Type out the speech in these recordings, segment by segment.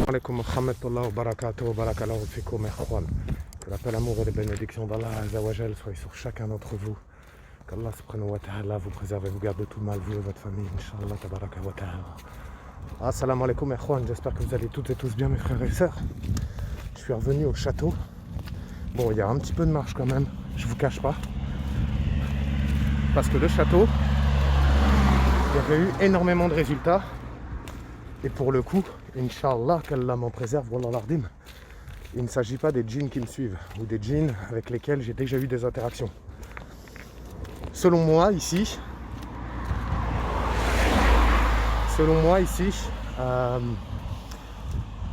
Alaikum wa rahmatullahi wa barakatuh wa barakallahu fikoum ikhwan. Que la paix, l'amour et les bénédictions d'Allah Azza wa Jal soient sur chacun d'entre vous. Qu'Allah subhanahu wa ta'ala vous préserve et vous garde de tout mal, vous et votre famille, Inch'Allah tabaraka wa ta'ala. Assalamu alaikum ikhwan, j'espère que vous allez toutes et tous bien mes frères et sœurs. Je suis revenu au château. Bon, il y a un petit peu de marche quand même, je vous cache pas. Parce que le château, il y avait eu énormément de résultats. Et pour le coup, Inch'Allah, qu'Allah m'en préserve, wallah l'ardim, il ne s'agit pas des djinns qui me suivent ou des djinns avec lesquels j'ai déjà eu des interactions. Selon moi, ici,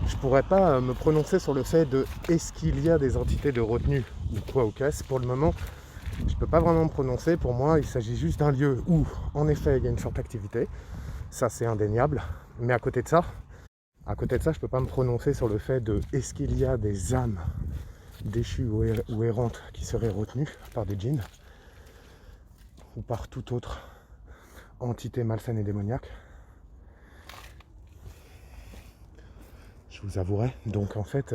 je pourrais pas me prononcer sur le fait de est-ce qu'il y a des entités de retenue ou quoi ou qu'est-ce. Pour le moment, je peux pas vraiment me prononcer. Pour moi, il s'agit juste d'un lieu où, en effet, il y a une forte activité. Ça, c'est indéniable. Mais à côté de ça, je peux pas me prononcer sur le fait de est-ce qu'il y a des âmes déchues ou errantes qui seraient retenues par des djinns ou par toute autre entité malsaine et démoniaque. Je vous avouerai. Donc en fait,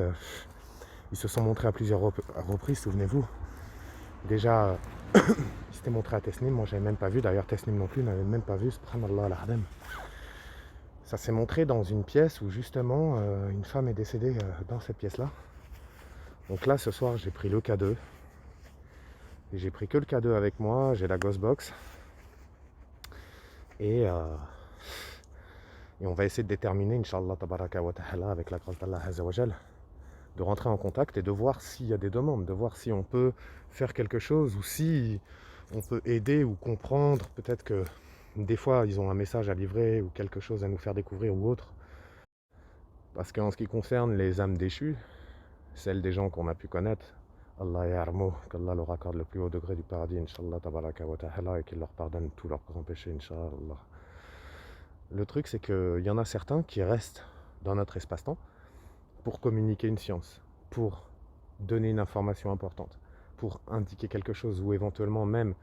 ils se sont montrés à plusieurs reprises, souvenez-vous. Déjà, ils s'étaient montrés à Tesnim, moi j'avais même pas vu, d'ailleurs Tesnim non plus n'avait même pas vu, subhanallah al-Adem. Ça s'est montré dans une pièce où justement une femme est décédée dans cette pièce-là. Donc là ce soir j'ai pris le K2. Et j'ai pris que le K2 avec moi, j'ai la Ghostbox. Et on va essayer de déterminer, Inch'Allah tabaraka wa ta'ala, avec la grâce d'Allah Azza wa Jal, de rentrer en contact et de voir s'il y a des demandes, de voir si on peut faire quelque chose ou si on peut aider ou comprendre. Peut-être que des fois ils ont un message à livrer ou quelque chose à nous faire découvrir ou autre. Parce qu'en ce qui concerne les âmes déchues, celles des gens qu'on a pu connaître, Allah ya'armou, qu'Allah leur accorde le plus haut degré du paradis, Inch'Allah tabaraka wa ta'ala, et qu'il leur pardonne tous leurs grands péchés, Inch'Allah. Le truc, c'est qu'il y en a certains qui restent dans notre espace-temps pour communiquer une science, pour donner une information importante, pour indiquer quelque chose, ou éventuellement même,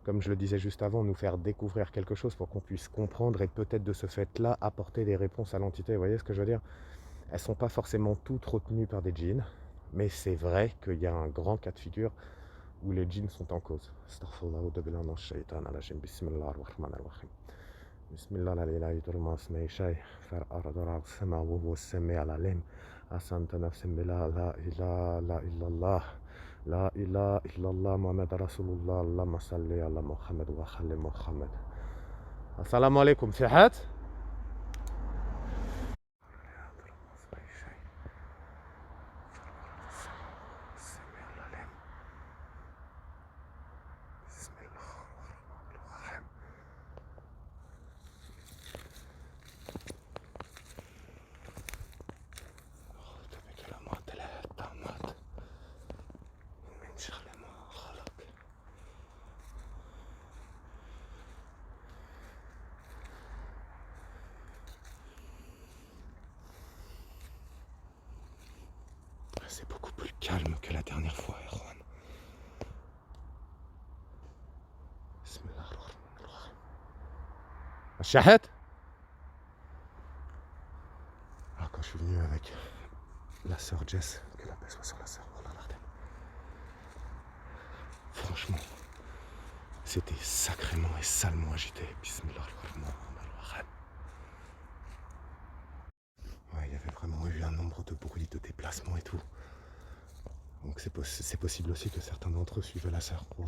comme je le disais juste avant, nous faire découvrir quelque chose pour qu'on puisse comprendre et peut-être de ce fait-là apporter des réponses à l'entité. Vous voyez ce que je veux dire? Elles ne sont pas forcément toutes retenues par des djinns, mais c'est vrai qu'il y a un grand cas de figure où les djinns sont en cause. Astaghfirullah wa billahi minash shaitanir rajim. Bismillahir rahmanir rahim. Bismillah la ilaha illallah asma'i shay far ardara sama wa huwa as-sami' al-alim. Asanta nafsin bila la ilaha illallah. La ilaha illallah Muhammad Rasulullah. Allahumma salli ala Muhammad wa khalli Muhammad. Assalamu alaikum. في حد؟ C'est beaucoup plus calme que la dernière fois, Erwan. Bismillahirrahmanirrahim. Shahed. Alors quand je suis venu avec la sœur Jess, que la paix soit sur la sœur, franchement, c'était sacrément et salement agité. Bismillahirrahmanirrahim. Ouais, il y avait vraiment eu un nombre de bruits, de déplacements et tout. Donc c'est possible aussi que certains d'entre eux suivent la sœur, ou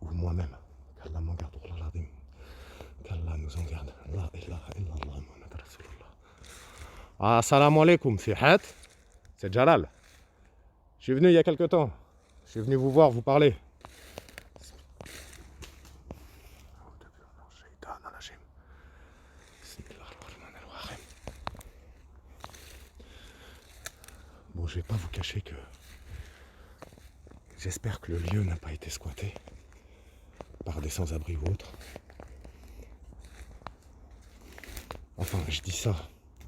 moi-même. Qu'Allah m'en garde, qu'Allah nous en garde. La ilaha illallah Muhammad Rasulullah. Assalamu alaikum, fi had? C'est Jalal. Je suis venu il y a quelque temps. Je suis venu vous voir, vous parler. Bon, je vais pas vous cacher que j'espère que le lieu n'a pas été squatté par des sans-abri ou autres. Enfin, je dis ça,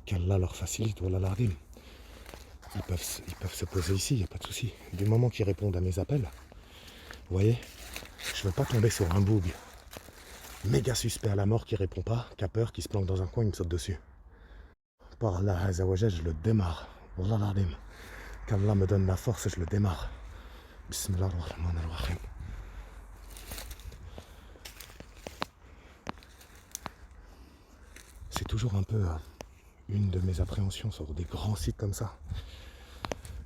qu'Allah leur facilite, wallah l'ardim. Ils peuvent se poser ici, il n'y a pas de souci. Du moment qu'ils répondent à mes appels, vous voyez, je veux pas tomber sur un boug méga suspect à la mort qui répond pas, qui a peur, qui se planque dans un coin, il me saute dessus. par Allah Azzawajal, je le démarre. Wallah l'adim. Qu'Allah me donne la force, je le démarre. Bismillah ar-Rahman ar-Rahim. C'est toujours un peu une de mes appréhensions sur des grands sites comme ça.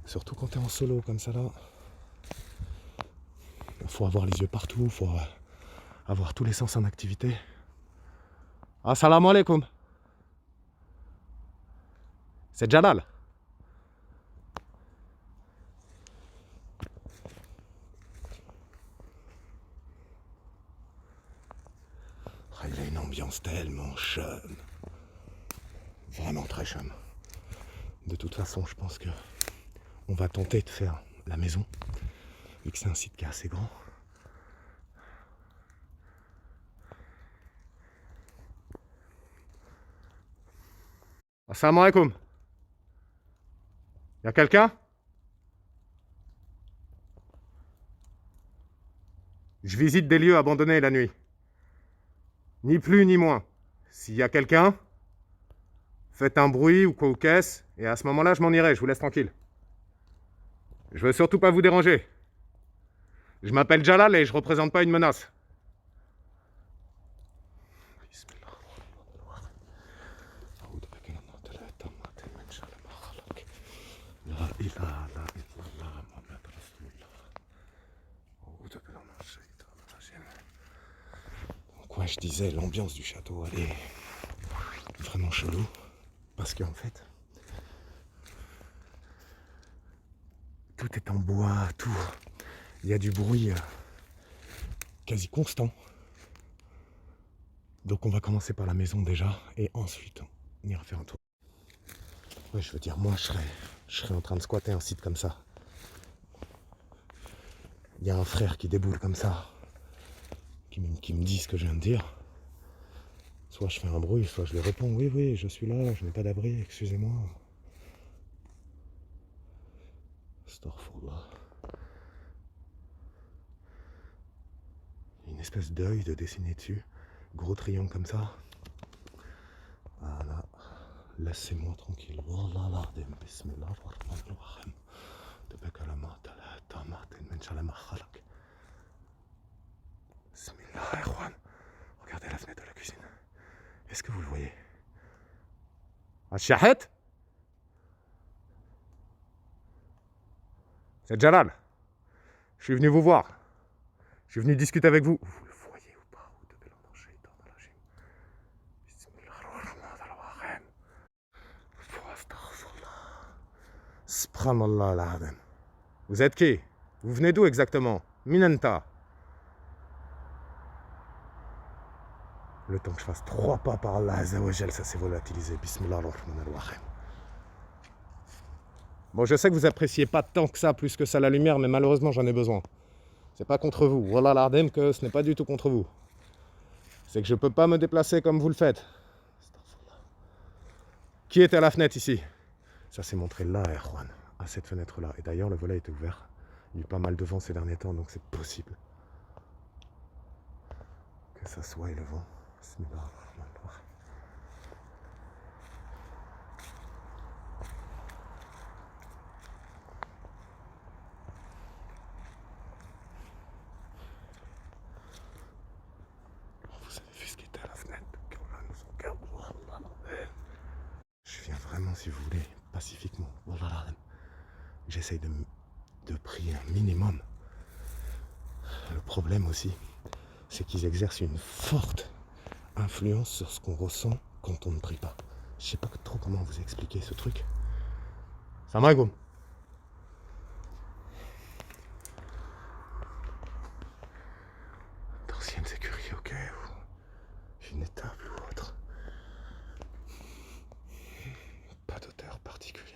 Surtout quand tu es en solo comme ça là. Il faut avoir les yeux partout, il faut avoir tous les sens en activité. Assalamu alaikum. C'est Jalal. Il a une ambiance tellement chum. Vraiment très chum. De toute façon, je pense que on va tenter de faire la maison, vu que c'est un site qui est assez grand. Assalamu alaikum. Y'a quelqu'un? Je visite des lieux abandonnés la nuit. Ni plus ni moins. S'il y a quelqu'un, faites un bruit ou quoi ou qu'est-ce, et à ce moment-là, je m'en irai, je vous laisse tranquille. Je veux surtout pas vous déranger. Je m'appelle Jalal et je représente pas une menace. Donc ouais, je disais, l'ambiance du château, elle est vraiment chelou. Parce qu'en fait, tout est en bois, tout. Il y a du bruit quasi constant. Donc on va commencer par la maison déjà, et ensuite on ira faire un tour. Ouais, je veux dire, moi je serais en train de squatter un site comme ça. Il y a un frère qui déboule comme ça, qui me dit ce que je viens de dire. Soit je fais un bruit, soit je lui réponds, oui, oui, je suis là, je n'ai pas d'abri, excusez-moi. Astaghfirullah. Une espèce d'œil de dessiné dessus, gros triangle comme ça. Voilà, laissez-moi tranquille. Wallah l'ardim, bismillah ar-Rahman ar-Rahim. Bismillah, Erwan. Regardez la fenêtre de la cuisine. Est-ce que vous le voyez? Achahet? C'est Jalal. Je suis venu vous voir. Je suis venu discuter avec vous. Vous le voyez ou pas? Subhanallah al-Azim. Vous êtes qui? Vous venez d'où exactement? Minenta. Le temps que je fasse 3 pas par Allah Azzawajal, ça s'est volatilisé. Bismillah ar-Rahman ar-Rahim. Bon, je sais que vous appréciez pas tant que ça, plus que ça la lumière, mais malheureusement j'en ai besoin. C'est pas contre vous. Wallah l'ardem que ce n'est pas du tout contre vous. C'est que je peux pas me déplacer comme vous le faites. Qui était à la fenêtre ici? Ça s'est montré là, Erwan, à cette fenêtre-là. Et d'ailleurs, le volet était ouvert. Il y a eu pas mal de vent ces derniers temps, donc c'est possible que ça soit le vent. Bismillah ar-Rahman ar-Rahim. Vous avez vu ce qui était à la fenêtre? Qu'Allah nous en garde. Je viens vraiment, si vous voulez, pacifiquement. J'essaye de prier un minimum. Le problème aussi, c'est qu'ils exercent une forte influence sur ce qu'on ressent quand on ne prie pas. Je sais pas trop comment vous expliquer ce truc. Salam alaikum. D'ancienne sécurité, ok, ou une étable ou autre. Pas d'odeur particulière.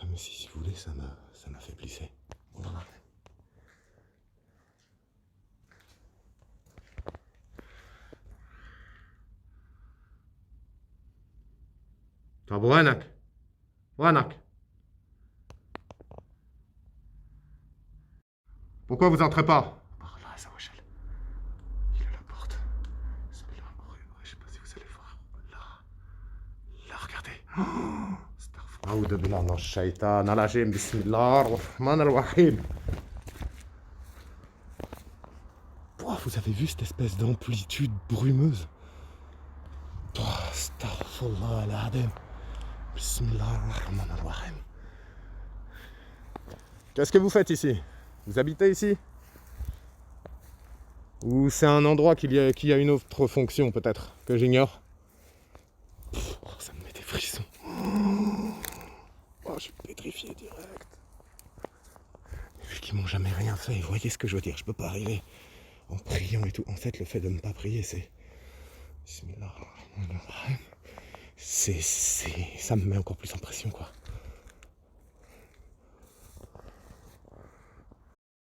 Comme si vous voulez, ça m'affaiblissait. Voilà. طب وينك؟ Pourquoi vous entrez pas? Par là, ça va. Il est à la porte. Bismillah. Je sais pas si vous allez voir. Là, regardez. أعوذ بالله من الشيطان الرجيم بسم الله الرحمن الرحيم. Vous avez vu cette espèce d'amplitude brumeuse? Astaghfirullah al-Azim. Bismillah ar-Rahman ar-Rahim. Qu'est-ce que vous faites ici? Vous habitez ici? Ou c'est un endroit qui a une autre fonction peut-être, que j'ignore? Ça me met des frissons. Oh, je suis pétrifié direct. Vu qu'ils m'ont jamais rien fait, vous voyez ce que je veux dire? Je peux pas arriver en priant et tout. En fait, le fait de ne pas prier, c'est... Bismillah ar-Rahman ar-Rahim. Ça me met encore plus en pression, quoi.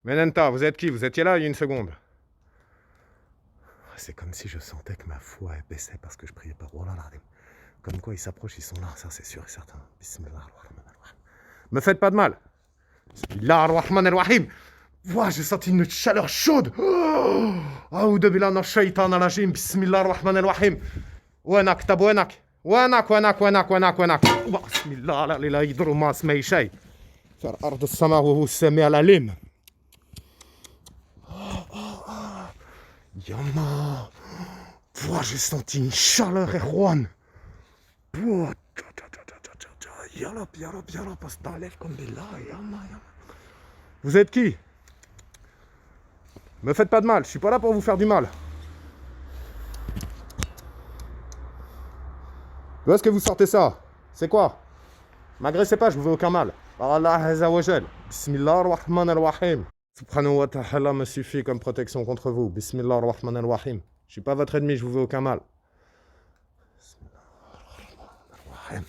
Menenta, vous êtes qui? Vous étiez là il y a une seconde. C'est comme si je sentais que ma foi baissait parce que je priais pas. Oh là là, comme quoi ils s'approchent, ils sont là, ça c'est sûr et certain. Bismillah ar-Rahman ar-Rahim. Me faites pas de mal. Bismillah ar-Rahman ar-Rahim. Wow, j'ai senti une chaleur chaude. A'oudhu billahi minash shaitanir rajim. Bismillah ar-Rahman ar-Rahim. وينك طب وينك وينك وينك وينك وينك وينك بسم الله لا يضر ما اسمه شيء في الأرض السماء وهو السميع العليم. Yama. J'ai senti une chaleur, Erwan. Yalop, parce que t'enlèves comme des là. Vous êtes qui? Me faites pas de mal, je suis pas là pour vous faire du mal. D'où est-ce que vous sortez ça? C'est quoi? M'agressez pas, je vous veux aucun mal. Par Allah Azza wa Jal. Bismillah ar-Rahman ar-Rahim. Subhanahu wa ta'ala me suffit comme protection contre vous. Bismillah ar-Rahman ar-Rahim. Je suis pas votre ennemi, je vous veux aucun mal. Bismillah ar-Rahman ar-Rahim.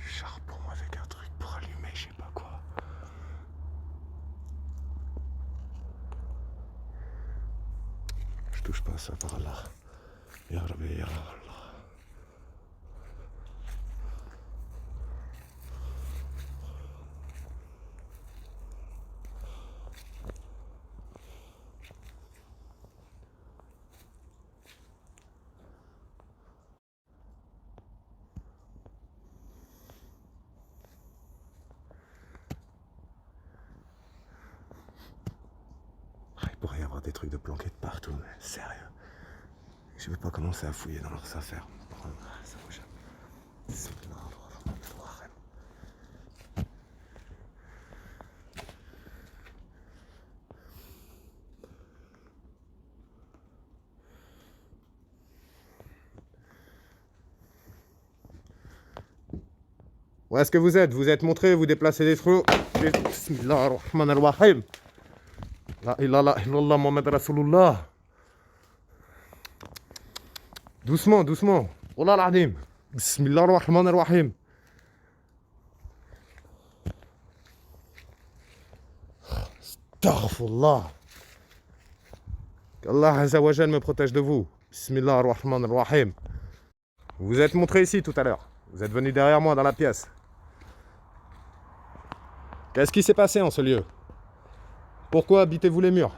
Charbon avec un truc pour allumer, je sais pas quoi. Je touche pas à ça par là. Ya Rabbi, ya Allah. Il pourrait y avoir des trucs de planqués de partout, mais sérieux. Je vais pas commencer à fouiller dans leurs affaires. Ça va jamais. Où est-ce que vous êtes? Vous êtes montré, vous déplacez des trous. Bismillah ar-Rahman ar-Rahim. La ilaha illallah Muhammad Rasulullah. Doucement, doucement. Oh là là, Bismillah ar-Rahman ar-Rahim. Astaghfirullah. Qu'Allah Azza wa Jal me protège de vous. Bismillah ar-Rahman ar-Rahim. Vous vous êtes montré ici tout à l'heure. Vous êtes venu derrière moi dans la pièce. Qu'est-ce qui s'est passé en ce lieu? Pourquoi habitez-vous les murs?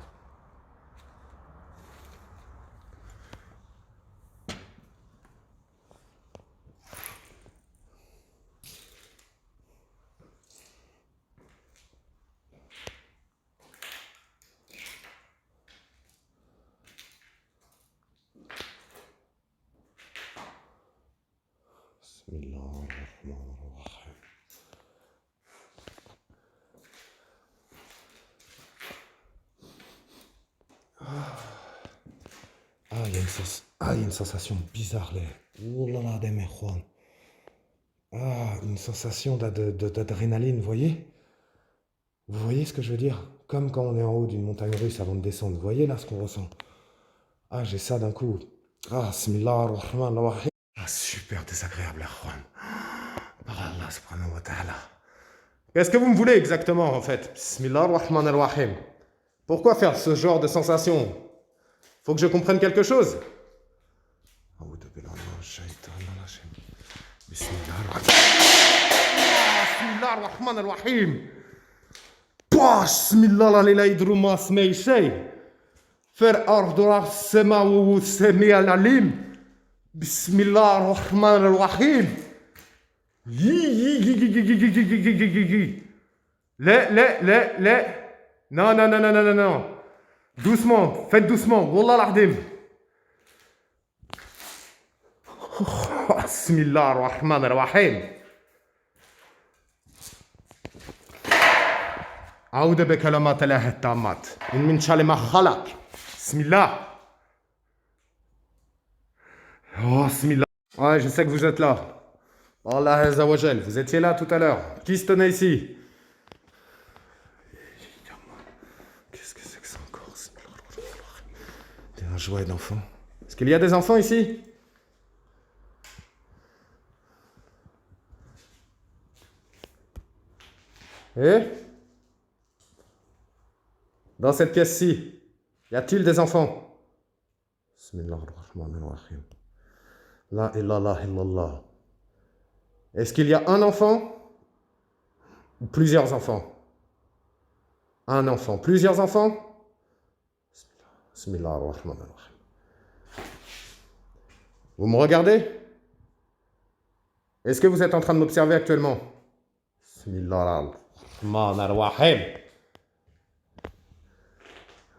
Bismillah ar-Rahman ar-Rahim. Il y a une sensation bizarre, oh là là, des Juan. Une sensation d'adrénaline, vous voyez? Vous voyez ce que je veux dire? Comme quand on est en haut d'une montagne russe avant de descendre. Vous voyez là ce qu'on ressent? J'ai ça d'un coup. Bismillah ar-Rahman ar-Rahim. Super. super désagréable, Erwan. Par Allah subhanahu wa ta'ala. Qu'est-ce que vous me voulez exactement en fait? Bismillah ar-Rahman ar-Rahim. Pourquoi faire ce genre de sensation? Faut que je comprenne quelque chose. Bismillah ar-Rahman ar-Rahim. Bismillah la ilaha idruma smei shay. Faire ardura sema ou semi al-alim. Bismillah ar-Rahman ar-Rahim. Les. Non. Doucement, faites doucement. Wallah l'ardim. Bismillah ar-Rahman ar-Rahim. أعوذ بكلمات الله التامات من شر ما خلق. بسم الله. Oh, Bismillah. Ouais, je sais que vous êtes là. Allah Azza wa Jal, vous étiez là tout à l'heure. Qui se tenait ici? Qu'est-ce que c'est que ça encore? C'est un jouet d'enfant. Est-ce qu'il y a des enfants ici? Eh? Dans cette pièce-ci, y a-t-il des enfants? Bismillah ar-Rahman ar-Rahim. La ilaha illallah. Est-ce qu'il y a un enfant ou plusieurs enfants? Un enfant, plusieurs enfants? Bismillah ar-Rahman ar-Rahim. Vous me regardez? Est-ce que vous êtes en train de m'observer actuellement? Bismillah ar-Rahman ar-Rahim.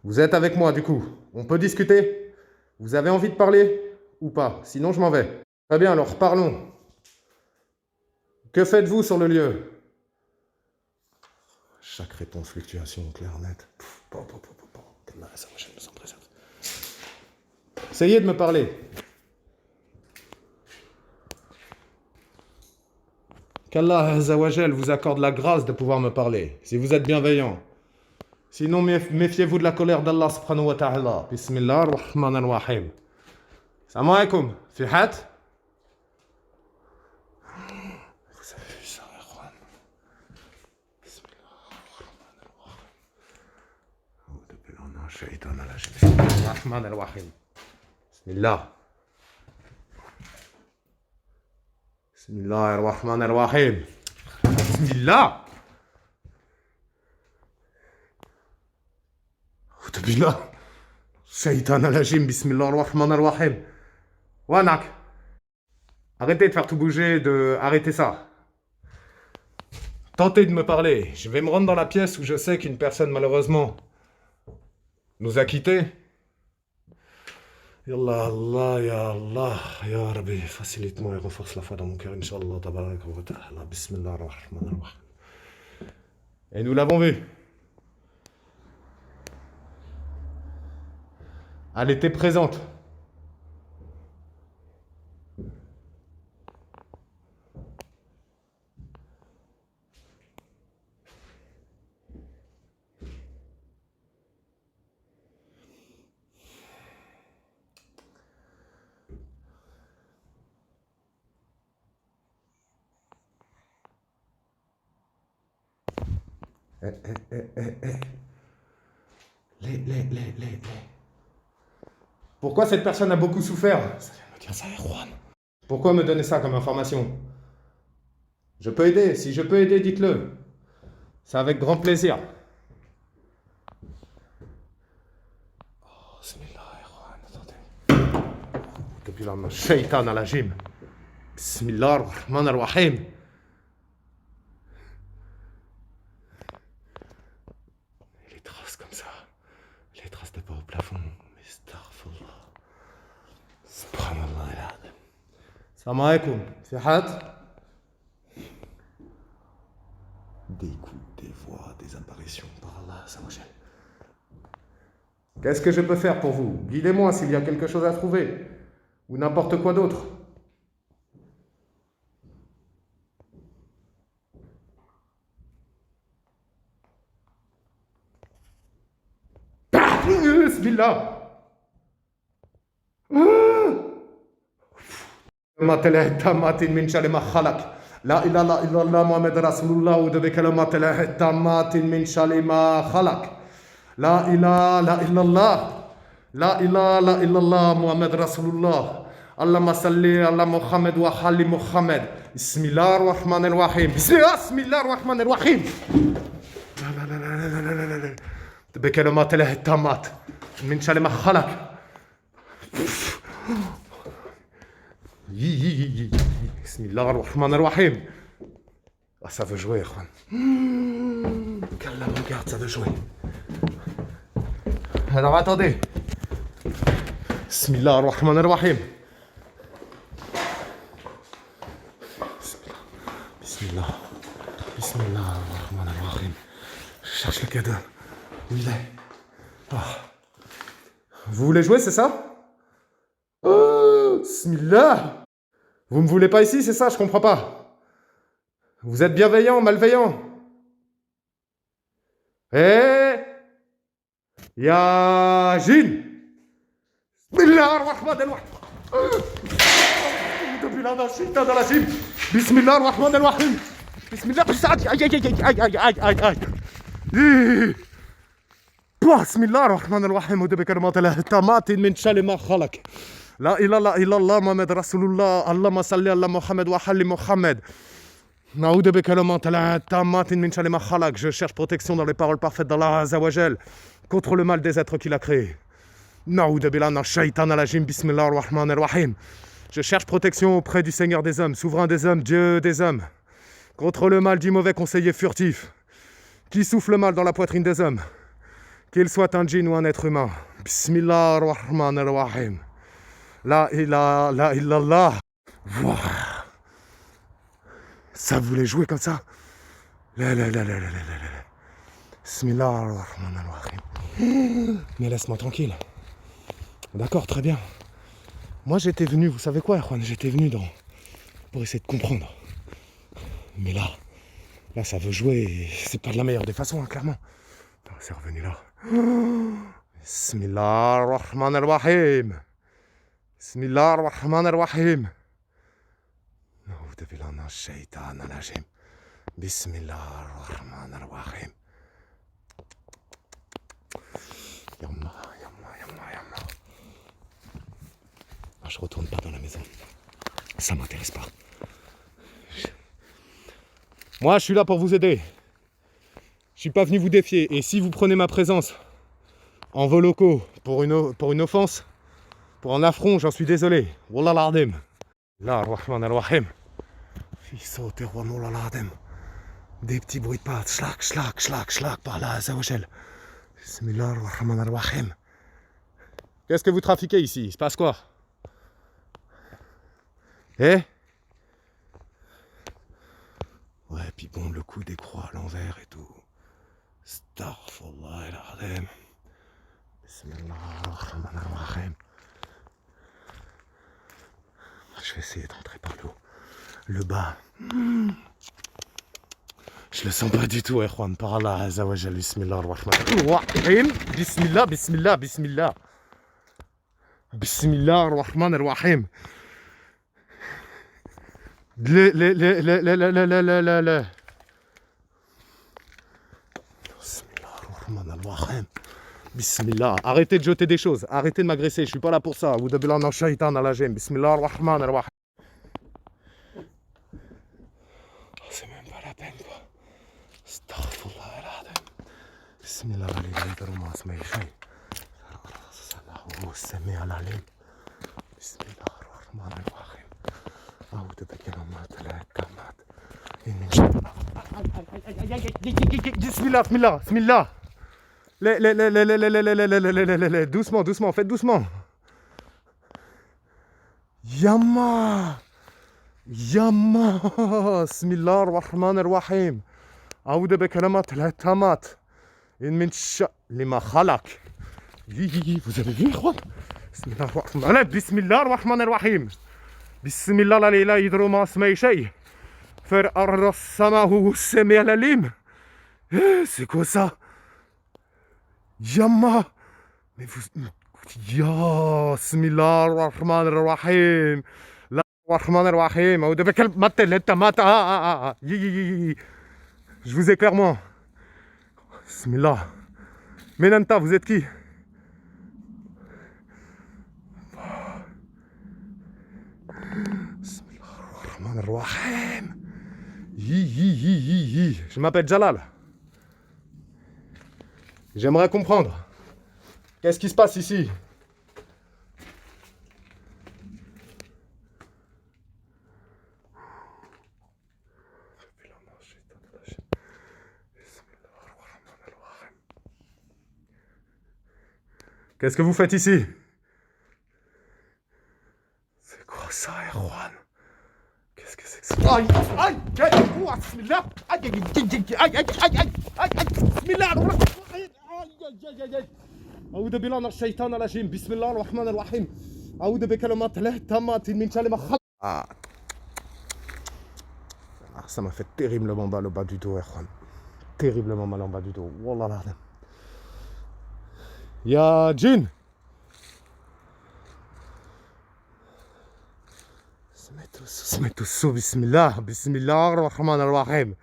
Vous êtes avec moi du coup. On peut discuter? Vous avez envie de parler ou pas? Sinon je m'en vais. Très bien, alors parlons. Que faites-vous sur le lieu? Chaque réponse, fluctuation, clair, net. Essayez de me parler. Qu'Allah Azza wa Jal vous accorde la grâce de pouvoir me parler, si vous êtes bienveillant. Sinon, méfiez-vous de la colère d'Allah subhanahu wa ta'ala. Bismillah ar-Rahman ar-Rahim. Salam alaikum. Fihat? Vous avez vu ça, Erwan? Bismillah ar-Rahman ar-Rahim. Bismillah. Bismillah ar-Rahman ar-Rahim. Bismillah. Billah. Shaitan al-Hajim, bismillah ar-Rahman ar-Rahim. Wanak. Arrêtez de faire tout bouger, arrêtez ça. Tentez de me parler. Je vais me rendre dans la pièce où je sais qu'une personne, malheureusement, nous a quittés. Yallah, Allah, ya Allah, ya Rabbi, facilite-moi et renforce la foi dans mon cœur, Inch'Allah, tabaraka wa ta'ala, bismillah ar-Rahman ar-Rahim. Et nous l'avons vu. Elle était présente. Les. Pourquoi cette personne a beaucoup souffert? Ça vient me dire ça, Erwan. Pourquoi me donner ça comme information? Je peux aider. Si je peux aider, dites-le. C'est avec grand plaisir. Oh, Bismillah, Erwan, attendez. Depuis là, Shaitan al-Hajim. Bismillah ar-Rahman ar-Rahim. Les traces comme ça. Les traces de pas au plafond. Salam alaikum. Fihat. Des coups, des voix, des apparitions par Allah. Qu'est-ce que je peux faire pour vous? Guidez-moi s'il y a quelque chose à trouver. Ou n'importe quoi d'autre. Bismillah. كلمات التامات من شر ما خلق لا إله إلا الله محمد رسول الله أعوذ بكلمات الله التامات من شر ما خلق لا إله إلا الله لا إله إلا الله محمد رسول الله اللهم صل على محمد وآل محمد بسم الله الرحمن الرحيم بسم الله الرحمن الرحيم لا بكلمات الله التامات من شر ما خلق بسم الله الرحمن الرحيم. Ah, ça veut jouer, Juan. Regarde, ça veut jouer. Alors attendez. Bismillah ar-Rahman ar-Rahim. Bismillah. Bismillah ar-Rahman ar-Rahim. Je cherche le cadeau. Où il est? Ah. Vous voulez jouer, c'est ça? Oh, Bismillah. Vous me voulez pas ici, c'est ça? Je comprends pas. Vous êtes bienveillant, malveillant. Eh? Ya Jin. Bismillah ar-Rahman ar-Rahim. Bismillah ar-Rahman ar-Rahim. Bismillah. Bismillah ar-Rahman ar-Rahim. بكلمات الله التامات من شر ما خلق. لا إله إلا الله محمد رسول الله اللهم صل على محمد وآل محمد. نعوذ بكلمات الله التامات من شر ما خلق. Je cherche protection dans les paroles parfaites d'Allah Azza wa Jal contre le mal des êtres qu'il a créés. Na'oudhu billahi minash shaitanir rajim. Bismillahir rahmanir rahim. Je cherche protection auprès du Seigneur des hommes, souverain des hommes, Dieu des hommes, contre le mal du mauvais conseiller furtif qui souffle le mal dans la poitrine des hommes, qu'il soit un djinn ou un être humain. Bismillahir rahmanir rahim. La ilaha illallah. Wow. Ça voulait jouer comme ça. Bismillahir rahmanir rahim. Mais laisse-moi tranquille. D'accord, très bien. Moi j'étais venu, vous savez quoi, Juan, j'étais venu pour essayer de comprendre. Mais là ça veut jouer et c'est pas de la meilleure des façons, hein, clairement. C'est revenu là. Bismillahir rahmanir rahim. Bismillahir rahmanir rahim. Na'oudhu billahi minash shaitanir rajim. Bismillahir rahmanir rahim. Yamma. Je retourne pas dans la maison. Ça m'intéresse pas. Moi, je suis là pour vous aider. Je suis pas venu vous défier. Et si vous prenez ma présence en vos locaux pour une offense, pour un affront, j'en suis désolé. Wallah l'ardim. La Rahman al-Rahim. Fils au terroir, Wallah l'ardim. Des petits bruits de pas. Schlac par là, Azza wa Jal. Bismillah ar-Rahman ar-Rahim. Qu'est-ce que vous trafiquez ici? Il se passe quoi? Eh? Ouais, puis bon, le coup des croix à l'envers et tout. Astaghfirullah al-Azim. Bismillah ar-Rahman ar-Rahim. Je vais essayer d'entrer par le bas. Je le sens pas du tout, Juan. Par Allah, Azza wa Jal. Bismillah ar-Rahman ar-Rahim. Bismillah. Bismillah ar-Rahman ar-Rahim. Bismillah ar-Rahman ar-Rahim. Bismillah. Arrêtez de jeter des choses. Arrêtez de m'agresser. Je suis pas là pour ça. A'oudhu billahi minash shaitanir rajim. Bismillah ar-Rahman ar-Rahim. C'est même pas la peine, quoi. Astaghfirullah al-Azim. Bismillah ar-Rahman ar-Rahim. Sami al-Alim. Bismillah ar-Rahman ar-Rahim. A'oudhu bikalimat al-tammat. Bismillah. Doucement, faites doucement. Yamma. Bismillah ar-Rahman ar-Rahim. A'oudhu bikalimat al-tammat. Min sharri ma khalaq. Vous avez vu, Juan? Bismillah ar-Rahman ar-Rahim. Bismillah la ilaha illa ma asma'i shay. Faire ar-Samahu Sami al-Alim. C'est quoi ça? Yamma. Mais vous. Ya. Bismillah ar-Rahman ar-Rahim. Rahman ar-Rahim. Je vous ai clairement. Bismillah. Menanta, vous êtes qui? Rahman ar-Rahim. Je m'appelle Jalal. J'aimerais comprendre. Qu'est-ce qui se passe ici? Qu'est-ce que vous faites ici? C'est quoi ça, Erwan? Qu'est-ce que c'est que ça? Aïe, aïe, aïe, bismillah, aïe, aïe, aïe, aïe, aïe, aïe, bismillah, aïe, aïe, aïe, aïe. أعوذ بالله من الشيطان الرجيم بسم الله الرحمن الرحيم أعوذ بكلمات الله التامات من شر ما خلق. Ah, ça m'a fait terriblement mal au bas du dos, Erwan. Terriblement mal en bas du dos. Wallah là. Ya Jin. سمعتوا بسم الله بسم الله الرحمن الرحيم.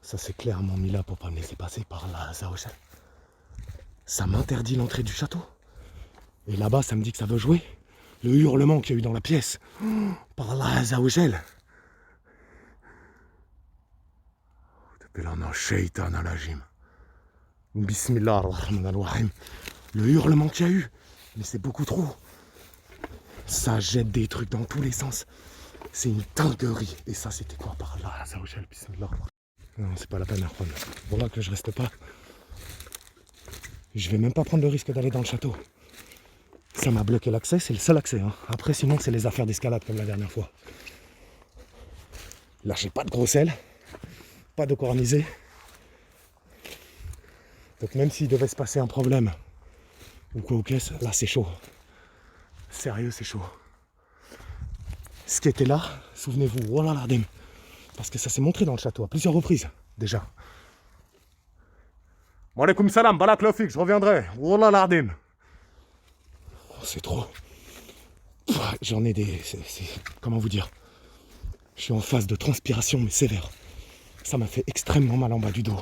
Ça c'est clairement mis là pour pas me laisser passer par là, Zaouchel. Ça m'interdit l'entrée du château. Et là-bas ça me dit que ça veut jouer. Le hurlement qu'il y a eu dans la pièce. Par là, Zaouchel. Bismillah ar-Rahman ar-Rahim. Le hurlement qu'il y a eu. Mais c'est beaucoup trop. Ça jette des trucs dans tous les sens. C'est une dinguerie. Et ça, c'était quoi par là, Zaouchel? Bismillah. Non, c'est pas la peine, Erwan. Voilà que je reste pas. Je vais même pas prendre le risque d'aller dans le château. Ça m'a bloqué l'accès, c'est le seul accès. Hein. Après, sinon, c'est les affaires d'escalade comme la dernière fois. Là, j'ai pas de gros sel. Pas de cornisé. Donc même s'il devait se passer un problème ou quoi aux caisses, là c'est chaud. Sérieux, c'est chaud. Ce qui était là, souvenez-vous, voilà l'Ardem. Parce que ça s'est montré dans le château à plusieurs reprises, déjà. Wa alaykoum salam, balak lofik, je reviendrai. Voilà l'Ardem. Oh, c'est trop. J'en ai des... Comment vous dire? Je suis en phase de transpiration, mais sévère. Ça m'a fait extrêmement mal en bas du dos.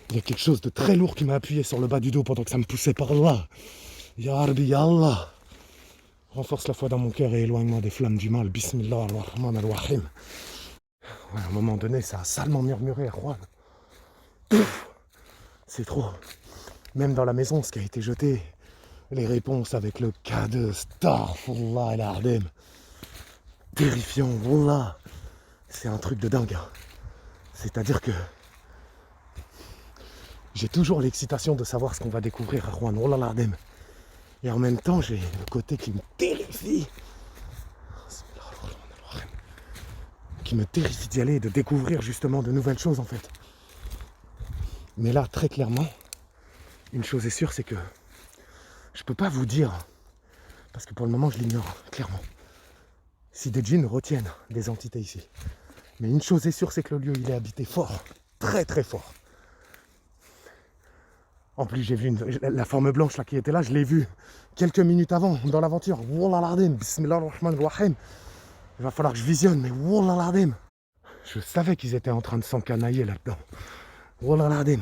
Il y a quelque chose de très lourd qui m'a appuyé sur le bas du dos pendant que ça me poussait par là. Ya Rabbi, Ya Allah. Renforce la foi dans mon cœur et éloigne-moi des flammes du mal. Bismillah ar-Rahman ar-Rahim. Ouais, à un moment donné, ça a salement murmuré, Erwan. C'est trop. Même dans la maison, ce qui a été jeté, les réponses avec le K2, Starfullah et l'Ardem. Terrifiant, Wallah. C'est un truc de dingue. C'est-à-dire que j'ai toujours l'excitation de savoir ce qu'on va découvrir à Rouen, Wallah l'Ardem. Et en même temps, j'ai le côté qui me terrifie. Qui me terrifie d'y aller et de découvrir justement de nouvelles choses en fait. Mais là, très clairement, une chose est sûre, c'est que je peux pas vous dire, parce que pour le moment je l'ignore, clairement, si des djinns retiennent des entités ici. Mais une chose est sûre, c'est que le lieu il est habité fort, très très fort. En plus j'ai vu la forme blanche là qui était là, je l'ai vue quelques minutes avant dans l'aventure. Wallah l'Ardem, bismillah ar-Rahman ar-Rahim. Il va falloir que je visionne, mais Wallah l'Ardem. Je savais qu'ils étaient en train de s'encanailler là-dedans. Wallah l'Ardem.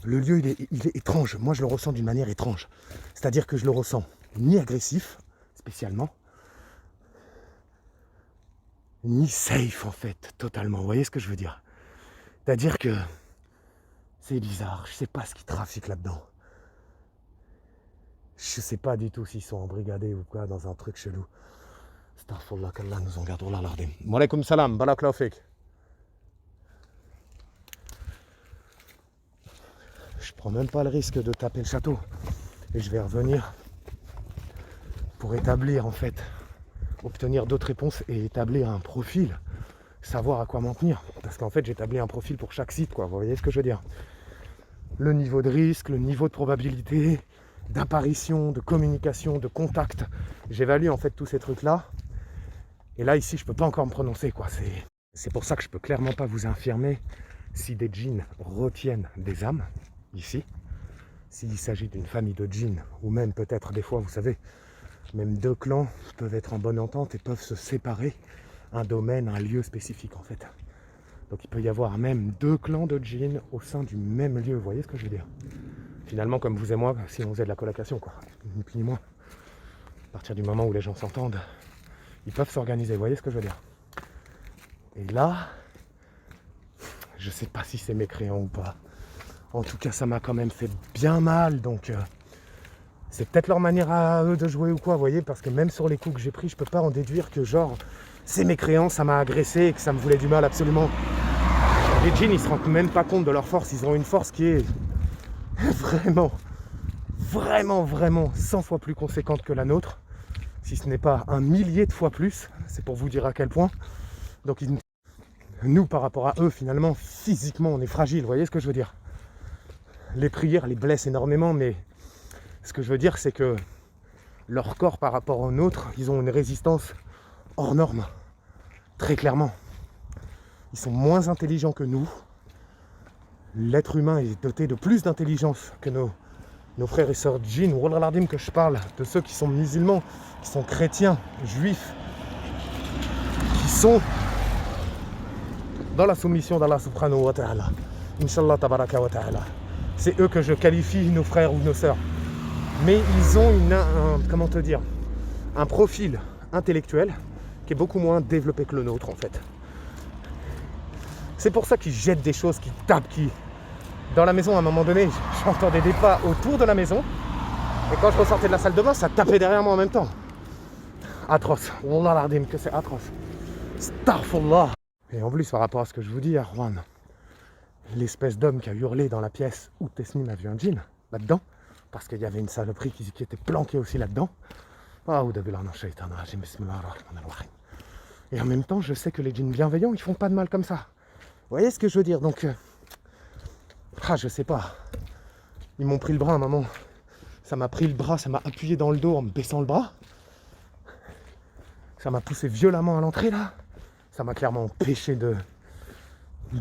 Le lieu il est étrange, moi je le ressens d'une manière étrange. C'est-à-dire que je le ressens ni agressif, spécialement, ni safe en fait, totalement. Vous voyez ce que je veux dire? C'est-à-dire que c'est bizarre, je sais pas ce qui trafique là-dedans. Je sais pas du tout s'ils sont embrigadés ou quoi dans un truc chelou. Astaghfirullah qu'Allah nous en garde. Wallah l'Ardem. Wa alaykoum salam, balak laoufik. Je prends même pas le risque de taper le château. Et je vais revenir pour établir en fait, obtenir d'autres réponses et établir un profil, savoir à quoi m'en tenir. Parce qu'en fait j'établis un profil pour chaque site, quoi. Vous voyez ce que je veux dire? Le niveau de risque, le niveau de probabilité, d'apparition, de communication, de contact. J'évalue en fait tous ces trucs-là. Et là ici je peux pas encore me prononcer, quoi. C'est pour ça que je peux clairement pas vous affirmer si des djinns retiennent des âmes, ici. S'il s'agit d'une famille de djinns, ou même peut-être des fois, vous savez, même deux clans peuvent être en bonne entente et peuvent se séparer un domaine, un lieu spécifique en fait. Donc il peut y avoir même deux clans de djinns au sein du même lieu, vous voyez ce que je veux dire? Finalement, comme vous et moi, si on faisait de la colocation, quoi, ni plus ni moins. À partir du moment où les gens s'entendent, ils peuvent s'organiser, vous voyez ce que je veux dire? Et là, je sais pas si c'est mécréant ou pas. En tout cas, ça m'a quand même fait bien mal, donc c'est peut-être leur manière à eux de jouer ou quoi, vous voyez, parce que même sur les coups que j'ai pris, je peux pas en déduire que genre, c'est mécréant, ça m'a agressé et que ça me voulait du mal absolument. Les djinns, ils se rendent même pas compte de leur force, ils ont une force qui est vraiment 100 fois plus conséquente que la nôtre, si ce n'est pas un millier de fois plus, c'est pour vous dire à quel point. Donc nous, par rapport à eux, finalement, physiquement, on est fragile, vous voyez ce que je veux dire? Les prières les blessent énormément, mais ce que je veux dire, c'est que leur corps, par rapport au nôtre, ils ont une résistance hors norme, très clairement. Ils sont moins intelligents que nous. L'être humain est doté de plus d'intelligence que nos frères et sœurs djinns, ou Wallah que je parle, de ceux qui sont musulmans, qui sont chrétiens, juifs, qui sont dans la soumission d'Allah subhanahu wa ta'ala. Inch'Allah tabaraka wa ta'ala. C'est eux que je qualifie nos frères ou nos sœurs. Mais ils ont comment te dire, un profil intellectuel qui est beaucoup moins développé que le nôtre en fait. C'est pour ça qu'ils jettent des choses, qu'ils tapent, Dans la maison, à un moment donné, j'entendais des pas autour de la maison. Et quand je ressortais de la salle de bain, ça tapait derrière moi en même temps. Atroce. Wallah l'ardim, que c'est atroce. Astaghfirullah. Et en plus, par rapport à ce que je vous dis, Arwan, l'espèce d'homme qui a hurlé dans la pièce où Tesnim a vu un djinn, là-dedans, parce qu'il y avait une saloperie qui était planquée aussi là-dedans. Et en même temps, je sais que les djinns bienveillants, ils font pas de mal comme ça. Vous voyez ce que je veux dire? Donc, je sais pas. Ils m'ont pris le bras à un moment. Ça m'a pris le bras, ça m'a appuyé dans le dos en me baissant le bras. Ça m'a poussé violemment à l'entrée là. Ça m'a clairement empêché de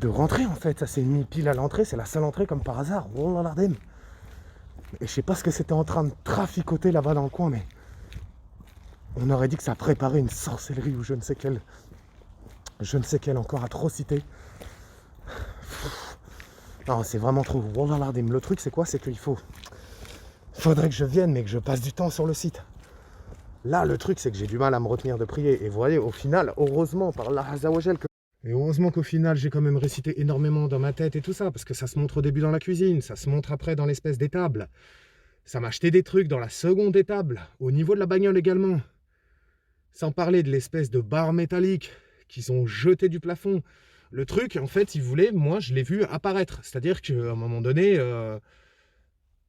rentrer en fait. Ça s'est mis pile à l'entrée, c'est la seule entrée comme par hasard. Wallah l'ardim. Et je sais pas ce que c'était en train de traficoter là-bas dans le coin, mais on aurait dit que ça préparait une sorcellerie ou je ne sais quelle encore atrocité. Non, c'est vraiment trop. Wallah l'ardim. Le truc c'est quoi? C'est qu'il faudrait que je vienne, mais que je passe du temps sur le site. Là, le truc, c'est que j'ai du mal à me retenir de prier. Et vous voyez, au final, heureusement, par Allah Azza wa Jal, et heureusement qu'au final, j'ai quand même récité énormément dans ma tête et tout ça, parce que ça se montre au début dans la cuisine, ça se montre après dans l'espèce d'étable. Ça m'a acheté des trucs dans la seconde étable, au niveau de la bagnole également. Sans parler de l'espèce de barre métallique qu'ils ont jeté du plafond. Le truc, en fait, ils voulaient, moi, je l'ai vu apparaître. C'est-à-dire qu'à un moment donné...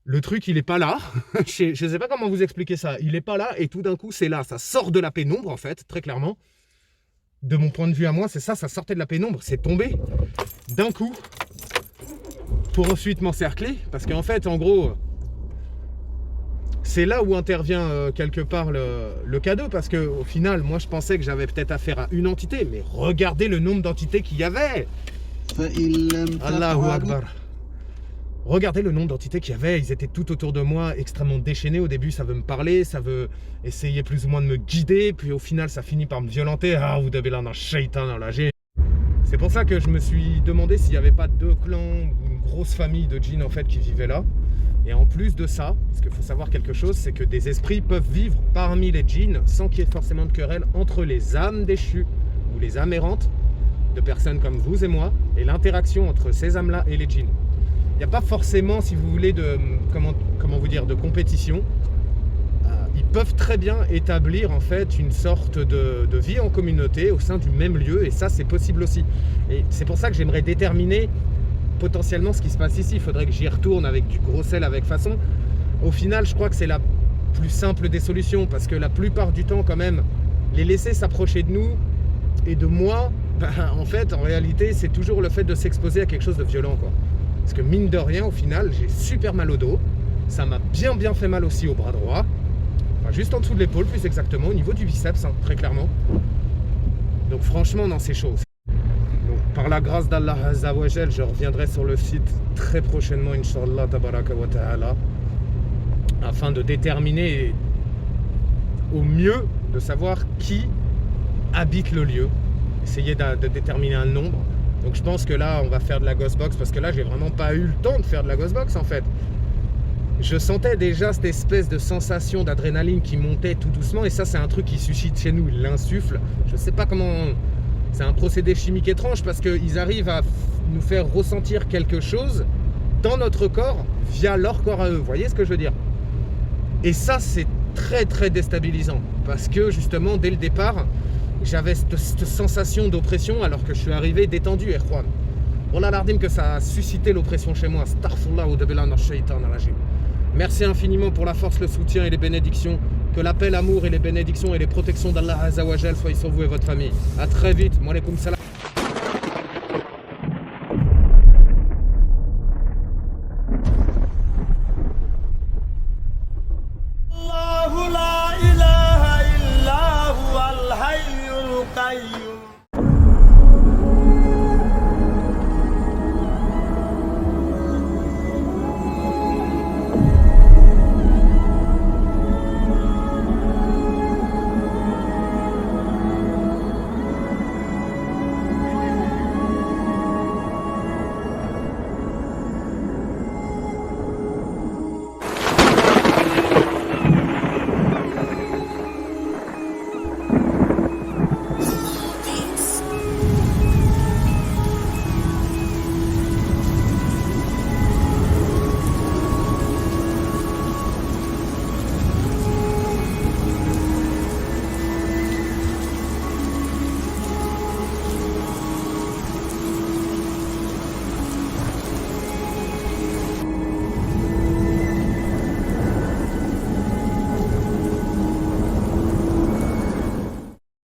le truc, il est pas là. Je ne sais pas comment vous expliquer ça. Il est pas là et tout d'un coup, c'est là. Ça sort de la pénombre, en fait, très clairement. De mon point de vue à moi, c'est ça. Ça sortait de la pénombre. C'est tombé d'un coup pour ensuite m'encercler. Parce qu'en fait, en gros, c'est là où intervient quelque part le cadeau. Parce qu'au final, moi, je pensais que j'avais peut-être affaire à une entité. Mais regardez le nombre d'entités qu'il y avait. Allahu Akbar. Regardez le nombre d'entités qu'il y avait, ils étaient tout autour de moi, extrêmement déchaînés. Au début, ça veut me parler, ça veut essayer plus ou moins de me guider, puis au final, ça finit par me violenter. Ah, vous devez là un shaitan, là, C'est pour ça que je me suis demandé s'il n'y avait pas deux clans, une grosse famille de djinns en fait qui vivaient là. Et en plus de ça, parce qu'il faut savoir quelque chose, c'est que des esprits peuvent vivre parmi les djinns sans qu'il y ait forcément de querelle entre les âmes déchues ou les âmes errantes de personnes comme vous et moi, et l'interaction entre ces âmes-là et les djinns. Il n'y a pas forcément, si vous voulez, comment vous dire, de compétition. Ils peuvent très bien établir en fait une sorte de vie en communauté au sein du même lieu, et ça c'est possible aussi. Et c'est pour ça que j'aimerais déterminer potentiellement ce qui se passe ici. Il faudrait que j'y retourne avec du gros sel, avec façon. Au final, je crois que c'est la plus simple des solutions, parce que la plupart du temps quand même, les laisser s'approcher de nous et de moi, en fait, en réalité, c'est toujours le fait de s'exposer à quelque chose de violent, quoi. Parce que mine de rien, au final, j'ai super mal au dos. Ça m'a bien fait mal aussi au bras droit. Enfin, juste en dessous de l'épaule, plus exactement, au niveau du biceps, hein, très clairement. Donc franchement, non, c'est chaud. Par la grâce d'Allah Azza wa Jal, je reviendrai sur le site très prochainement, Inch'Allah Tabaraka wa Ta'ala, afin de déterminer au mieux, de savoir qui habite le lieu, essayer de déterminer un nombre. Donc je pense que là, on va faire de la Ghostbox, parce que là, j'ai vraiment pas eu le temps de faire de la Ghostbox en fait. Je sentais déjà cette espèce de sensation d'adrénaline qui montait tout doucement, et ça, c'est un truc qui suscite chez nous, il l'insuffle. Je sais pas comment... C'est un procédé chimique étrange, parce qu'ils arrivent à nous faire ressentir quelque chose dans notre corps via leur corps à eux. Vous voyez ce que je veux dire? Et ça, c'est très très déstabilisant, parce que justement, dès le départ, j'avais cette sensation d'oppression, alors que je suis arrivé détendu, Erwan. Voilà l'ardim que ça a suscité l'oppression chez moi. Astaghfirullah wa dabillah na shaytan rajim. Merci infiniment pour la force, le soutien et les bénédictions. Que la paix, l'amour et les bénédictions et les protections d'Allah Azza wa Jal soient sur vous et votre famille. A très vite. Wa alaykoum salam.